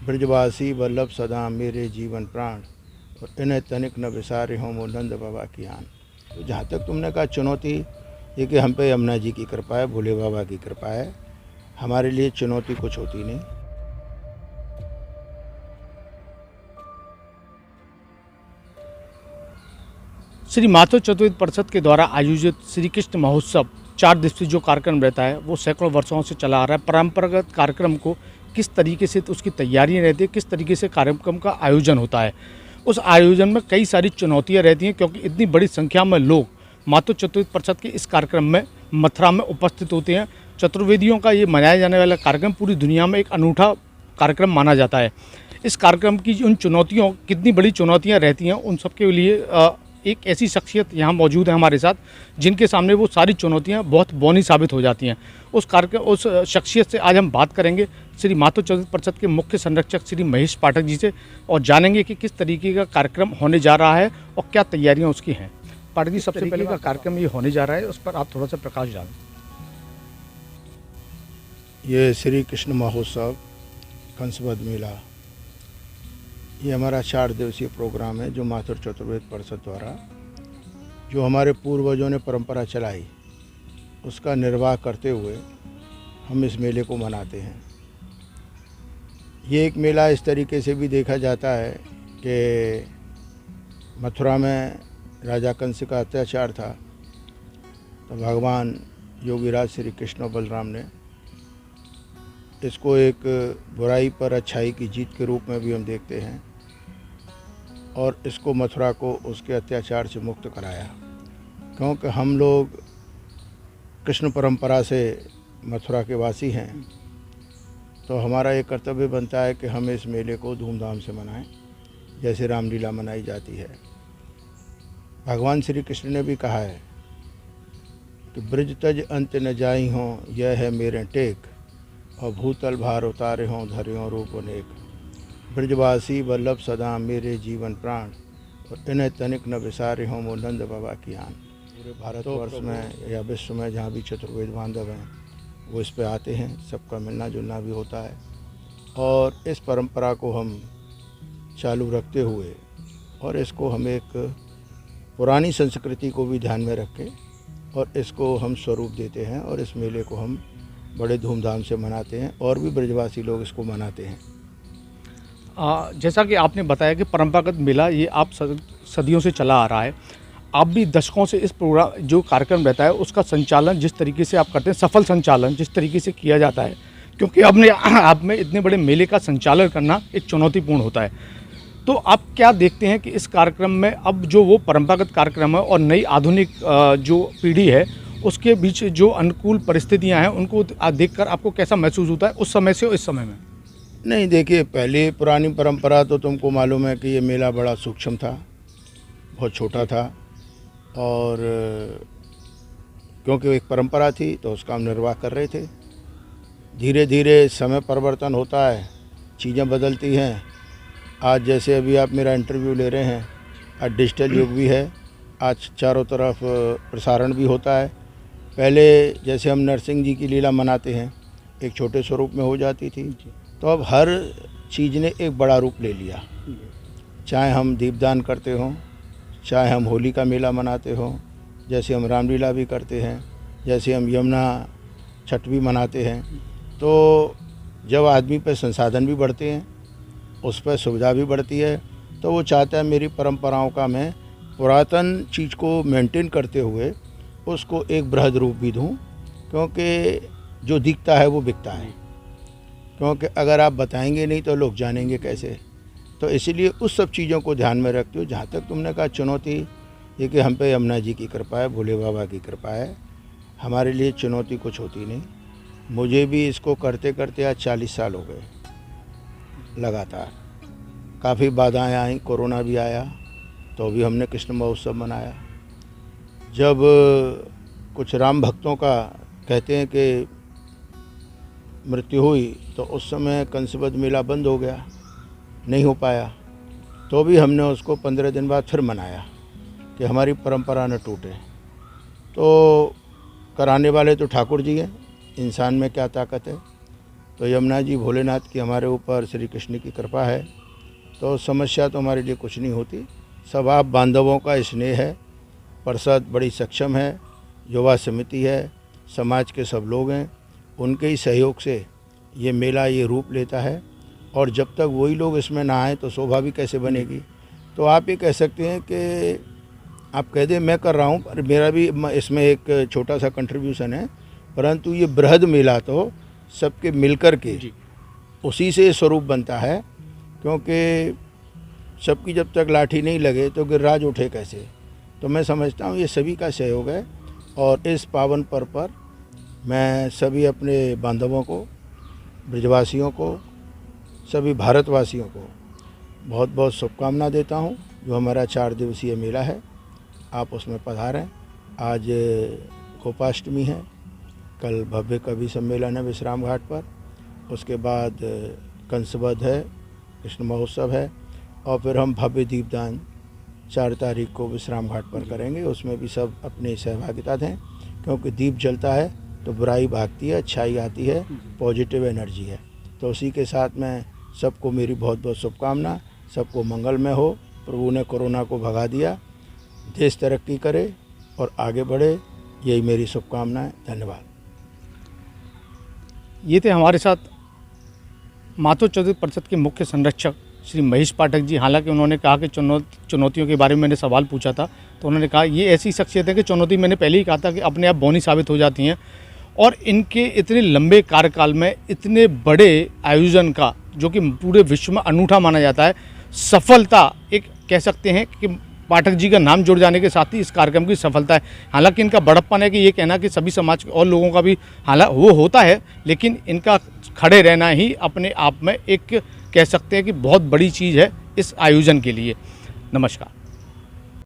ब्रजवासी वल्लभ सदा मेरे जीवन प्राण, और इन्हें तनिक न विसारे हों वो नंद बाबा की आन। तो जहाँ तक तुमने कहा चुनौती, ये कि हम पे यमुना जी की कृपा है, भोले बाबा की कृपा है, हमारे लिए चुनौती कुछ होती नहीं। श्री माधव चतुर्वेद परिषद के द्वारा आयोजित श्री कृष्ण महोत्सव 4 दिवसीय जो कार्यक्रम रहता है वो सैकड़ों वर्षों से चला आ रहा है। परंपरागत कार्यक्रम को किस तरीके से तो उसकी तैयारियां रहती है, किस तरीके से कार्यक्रम का आयोजन होता है, उस आयोजन में कई सारी चुनौतियां रहती हैं, क्योंकि इतनी बड़ी संख्या में लोग माधव चतुर्वेद परिषद के इस कार्यक्रम में मथुरा में उपस्थित होते हैं। चतुर्वेदियों का ये मनाया जाने वाला कार्यक्रम पूरी दुनिया में एक अनूठा कार्यक्रम माना जाता है। इस कार्यक्रम की उन चुनौतियों, कितनी बड़ी चुनौतियां रहती हैं, उन सबके लिए एक ऐसी शख्सियत यहाँ मौजूद है हमारे साथ, जिनके सामने वो सारी चुनौतियाँ बहुत बौनी साबित हो जाती हैं। उस शख्सियत से आज हम बात करेंगे श्री माधव चतुर्वेद परिषद के मुख्य संरक्षक श्री महेश पाठक जी से, और जानेंगे कि किस तरीके का कार्यक्रम होने जा रहा है और क्या तैयारियाँ उसकी हैं। पाठक जी, सबसे पहले का कार्यक्रम ये होने जा रहा है, उस पर आप थोड़ा सा प्रकाश डालें। ये श्री कृष्ण महोत्सव कंसवध मेला, ये हमारा 4 दिवसीय प्रोग्राम है जो माधव चतुर्वेद परिषद द्वारा, जो हमारे पूर्वजों ने परंपरा चलाई, उसका निर्वाह करते हुए हम इस मेले को मनाते हैं। ये एक मेला इस तरीके से भी देखा जाता है कि मथुरा में राजा कंस का अत्याचार था, तो भगवान योगीराज श्री कृष्ण और बलराम ने इसको एक बुराई पर अच्छाई की जीत के रूप में भी हम देखते हैं, और इसको मथुरा को उसके अत्याचार से मुक्त कराया। क्योंकि हम लोग कृष्ण परंपरा से मथुरा के वासी हैं, तो हमारा ये कर्तव्य बनता है कि हम इस मेले को धूमधाम से मनाएं, जैसे रामलीला मनाई जाती है। भगवान श्री कृष्ण ने भी कहा है कि ब्रज तज अंत न जाई हों, यह है मेरे टेक, और भूतल भार उतारे हों धरियों रूप अनेक। ब्रजवासी वल्लभ सदा मेरे जीवन प्राण, और इन्हें तनिक न विसारे हों वो नंद बाबा की आन। पूरे भारतवर्ष में या विश्व में जहाँ भी चतुर्वेद बांधव हैं वो इस पे आते हैं, सबका मिलना जुलना भी होता है, और इस परंपरा को हम चालू रखते हुए और इसको हम एक पुरानी संस्कृति को भी ध्यान में रखें और इसको हम स्वरूप देते हैं, और इस मेले को हम बड़े धूमधाम से मनाते हैं, और भी ब्रजवासी लोग इसको मनाते हैं। जैसा कि आपने बताया कि परंपरागत मेला ये आप सदियों से चला आ रहा है, आप भी दशकों से इस प्रोग्राम जो कार्यक्रम रहता है उसका संचालन जिस तरीके से आप करते हैं, सफल संचालन जिस तरीके से किया जाता है, क्योंकि आप में इतने बड़े मेले का संचालन करना एक चुनौतीपूर्ण होता है। तो आप क्या देखते हैं कि इस कार्यक्रम में अब जो वो परंपरागत कार्यक्रम है और नई आधुनिक जो पीढ़ी है उसके बीच जो अनुकूल परिस्थितियां हैं उनको देखकर आपको कैसा महसूस होता है उस समय से और इस समय में? नहीं, देखिए, पहले पुरानी परंपरा तो तुमको मालूम है कि ये मेला बड़ा सूक्ष्म था, बहुत छोटा था, और क्योंकि एक परंपरा थी तो उसका हम निर्वाह कर रहे थे। धीरे धीरे समय परिवर्तन होता है, चीज़ें बदलती हैं। आज जैसे अभी आप मेरा इंटरव्यू ले रहे हैं, आज डिजिटल युग भी है, आज चारों तरफ प्रसारण भी होता है। पहले जैसे हम नरसिंह जी की लीला मनाते हैं, एक छोटे स्वरूप में हो जाती थी, तो अब हर चीज़ ने एक बड़ा रूप ले लिया। चाहे हम दीपदान करते हों, चाहे हम होली का मेला मनाते हों, जैसे हम रामलीला भी करते हैं, जैसे हम यमुना छठ भी मनाते हैं, तो जब आदमी पर संसाधन भी बढ़ते हैं, उस पर सुविधा भी बढ़ती है, तो वो चाहता है मेरी परंपराओं का मैं पुरातन चीज़ को मेंटेन करते हुए उसको एक बृहद रूप भी दूँ, क्योंकि जो दिखता है वो बिकता है। क्योंकि अगर आप बताएंगे नहीं तो लोग जानेंगे कैसे। तो इसीलिए उस सब चीज़ों को ध्यान में रखते हो। जहाँ तक तुमने कहा चुनौती, ये कि हम पे यमुना जी की कृपा है, भोले बाबा की कृपा है, हमारे लिए चुनौती कुछ होती नहीं। मुझे भी इसको करते करते आज 40 साल हो गए लगातार। काफ़ी बाधाएं आई, कोरोना भी आया, तो भी हमने कृष्ण महोत्सव मनाया। जब कुछ राम भक्तों का कहते हैं कि मृत्यु हुई, तो उस समय कंसवध मेला बंद हो गया, नहीं हो पाया, तो भी हमने उसको 15 दिन बाद फिर मनाया कि हमारी परंपरा न टूटे। तो कराने वाले तो ठाकुर जी हैं, इंसान में क्या ताकत है। तो यमुना जी भोलेनाथ की हमारे ऊपर श्री कृष्ण की कृपा है, तो समस्या तो हमारे लिए कुछ नहीं होती। सब आप बांधवों का स्नेह है। परिषद बड़ी सक्षम है, युवा समिति है, समाज के सब लोग हैं, उनके ही सहयोग से ये मेला ये रूप लेता है। और जब तक वही लोग इसमें ना आए तो शोभा भी कैसे बनेगी। तो आप ये कह सकते हैं कि आप कह दें मैं कर रहा हूँ, पर मेरा भी इसमें एक छोटा सा कंट्रीब्यूशन है, परंतु ये बृहद मेला तो सबके मिलकर के उसी से स्वरूप बनता है, क्योंकि सबकी जब तक लाठी नहीं लगे तो गिरिराज उठे कैसे। तो मैं समझता हूँ ये सभी का सहयोग है। और इस पावन पर्व पर मैं सभी अपने बांधवों को, ब्रजवासियों को, सभी भारतवासियों को बहुत बहुत शुभकामना देता हूँ। जो हमारा 4 दिवसीय मेला है, आप उसमें पधारें। आज गोपाष्टमी है, कल भव्य कवि सम्मेलन है विश्राम घाट पर, उसके बाद कंसवध है, कृष्ण महोत्सव है, और फिर हम भव्य दीपदान 4 तारीख को विश्राम घाट पर करेंगे। उसमें भी सब अपनी सहभागिता दें, क्योंकि दीप जलता है तो बुराई भागती है, अच्छाई आती है, पॉजिटिव एनर्जी है। तो उसी के साथ में सबको मेरी बहुत बहुत शुभकामना। सबको मंगलमय हो। प्रभु ने कोरोना को भगा दिया, देश तरक्की करे और आगे बढ़े, यही मेरी शुभकामनाएं। धन्यवाद। ये थे हमारे साथ मातो चतुर्थ परिषद के मुख्य संरक्षक श्री महेश पाठक जी। हालांकि उन्होंने कहा कि चुनौतियों के बारे में मैंने सवाल पूछा था, तो उन्होंने कहा ये ऐसी शख्सियत है कि चुनौती मैंने पहले ही कहा था कि अपने आप बौनी साबित हो जाती हैं। और इनके इतने लंबे कार्यकाल में इतने बड़े आयोजन का, जो कि पूरे विश्व में अनूठा माना जाता है, सफलता एक कह सकते हैं कि पाठक जी का नाम जुड़ जाने के साथ ही इस कार्यक्रम की सफलता है। हालांकि इनका बड़प्पन है कि ये कहना कि सभी समाज के और लोगों का भी हालांकि वो होता है, लेकिन इनका खड़े रहना ही अपने आप में एक कह सकते हैं कि बहुत बड़ी चीज़ है इस आयोजन के लिए। नमस्कार।